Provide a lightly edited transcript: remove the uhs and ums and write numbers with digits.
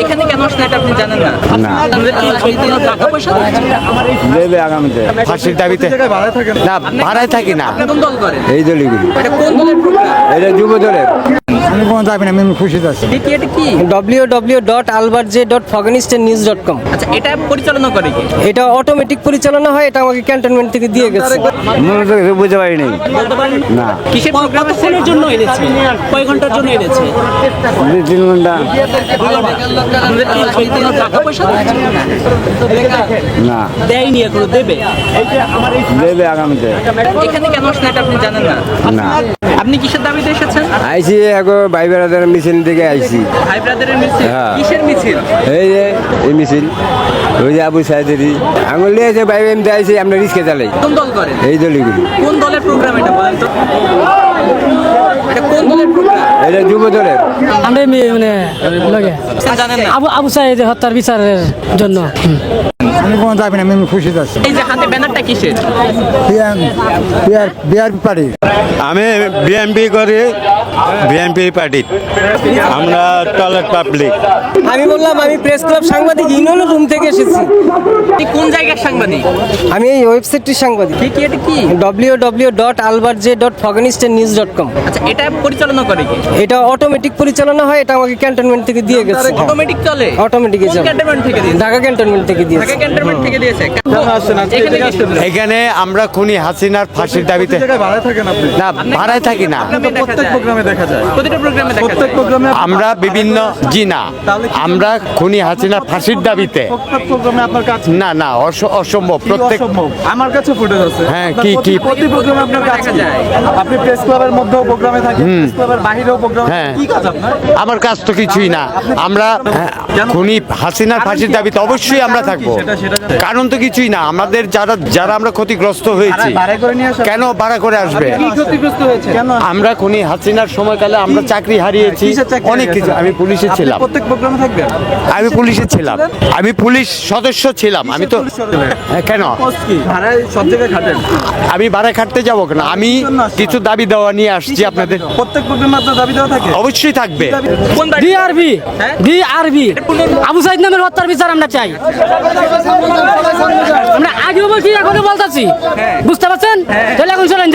এখানে কেন আসলে এটা আপনি জানেন না? না। টাকা পয়সা দেবে আগামীতে ফাঁসির দাবিতে না, ভাড়ায় থাকি না, কোন দল করেন? এই দলগুলি। এটা কোন দলের প্রোগ্রাম? এটা যুব দলের। আমি কোনো যাবি না, আমি খুশি আছি। এটা কি? www.albertj.afghanistannews.com আচ্ছা, এটা পরিচালনা করে কি? এটা অটোমেটিক পরিচালনা হয়, এটা আমাকে ক্যান্টনমেন্ট থেকে দিয়ে গেছে। মনে তো কিছু বুঝতে পারি নাই। বলতে পারেন না, কিসের প্রোগ্রাম এর জন্য এনেছে? কয় ঘন্টার জন্য এনেছে? 2-3 ঘন্টা। টাকা পয়সা না, দেয়নি, এখনো দেবে। দেবে আগামীতে। এখানে কেন আসলে এটা আপনি জানেন না? না, আপনি কিসের দাবিতে এসেছেন? আইসি এখন ভাই বেড়াদের মিছিল থেকে আইসি। ভাই ব্রাদারের মিছিল? হ্যাঁ। কিসের মিছিল? এই যে এই মিছিল, ওই যে আবু সাইদেরই আঙুল নিয়েছে ভাই, এমনি আইসি, আমরা রিস্কে চালাই, কোন দল করেন? এই দলগুলি। কোন দলের প্রোগ্রাম এটা বলেন তো? এটা কোন দলের প্রোগ্রাম? এটা যুব দলের। আমরা মানে লগে জানেন না? আবু সাইদ হত্যার বিচারের জন্য। আমি কোনো যাবি না, আমি খুশি আছি। এই যে হাতে ব্যানারটা কিসের? BR party. আমি বিএনপি করি, বিএনপি পার্টি। আমরা টয়লেট পাবলিক। আমি বললাম আমি প্রেস ক্লাব সাংবাদিক ইউনিয়ন রুম থেকে এসেছি। আপনি কোন জায়গার সাংবাদিক? আমি এই ওয়েবসাইটটির সাংবাদিক এটা কি? www.albertj.afghanistannews.com আচ্ছা, এটা পরিচালনা করে কি? এটা অটোমেটিক পরিচালনা হয়, এটা আমাকে ক্যান্টনমেন্ট থেকে দিয়ে গেছে। অটোমেটিক চলে? অটোমেটিক কোন ক্যান্টনমেন্ট থেকে দিয়েছে? ঢাকা ক্যান্টনমেন্ট থেকে দিয়েছে। ঢাকা ক্যান্টনমেন্ট থেকে দিয়েছে। এখানে কিসের? এখানে আমরা খুনি হাসিনার ফাঁসির দাবিতে না, ভাড়ায় থাকি না, প্রত্যেক প্রোগ্রামে দেখা যায়। প্রতিটা প্রোগ্রামে দেখা যায়। আমরা বিভিন্ন জি না, আমরা খুনি হাসিনার ফাঁসির দাবিতে প্রোগ্রামে আপনার কাছে না না, অসম্ভব। প্রত্যেক আমার কাছে ফুটেজ আছে। হ্যাঁ, কি কি প্রতি প্রোগ্রামে আপনার কাছে দেখা যায়। আপনি প্রেস ক্লাবের মধ্যেও প্রোগ্রামে থাকেন, প্রেস ক্লাবের বাইরেও প্রোগ্রামে। হ্যাঁ। কি কাজ আপনার? আমার কাজ তো কিছুই না। আমরা খুনি হাসিনার ফাঁসির দাবিতে অবশ্যই আমরা থাকবো। কারণ তো কিছুই না, আমাদের যারা আমরা ক্ষতিগ্রস্ত হয়েছি, ভাড়া করে নিয়ে আসা কেন ভাড়া করে আসবে? কি ক্ষতিগ্রস্ত হয়েছে? কেন? আমরা খুনি হাসিনার সময়কালে আমরা চাকরি হারিয়েছি, কিসের চাকরি অনেক কিছু। আমি পুলিশে আপনি ছিলাম, প্রত্যেক প্রোগ্রামে থাকবেন? আমি পুলিশে ছিলাম, আমি পুলিশ সদস্য ছিলাম। আমি তো কেন পোস্ট কি? ভাড়ায় সব জায়গায় খাটেন? আমি ভাড়া খাটতে যাবো কেন? আমি কিছু দাবি দেওয়া নিয়ে আসছি আপনাদের। প্রত্যেক প্রোগ্রামে আপনার দাবি দেওয়া থাকে? অবশ্যই থাকবে। কোন বাড়ি? ডিআরবি হ্যাঁ? ডিআরবি আবু সাইদ নামের হত্যার বিচার আমরা চাই। আমরা আগেও বলছি, এখনো বলতেছি, বুঝতে পারছেন? তাহলে এখন চলেন।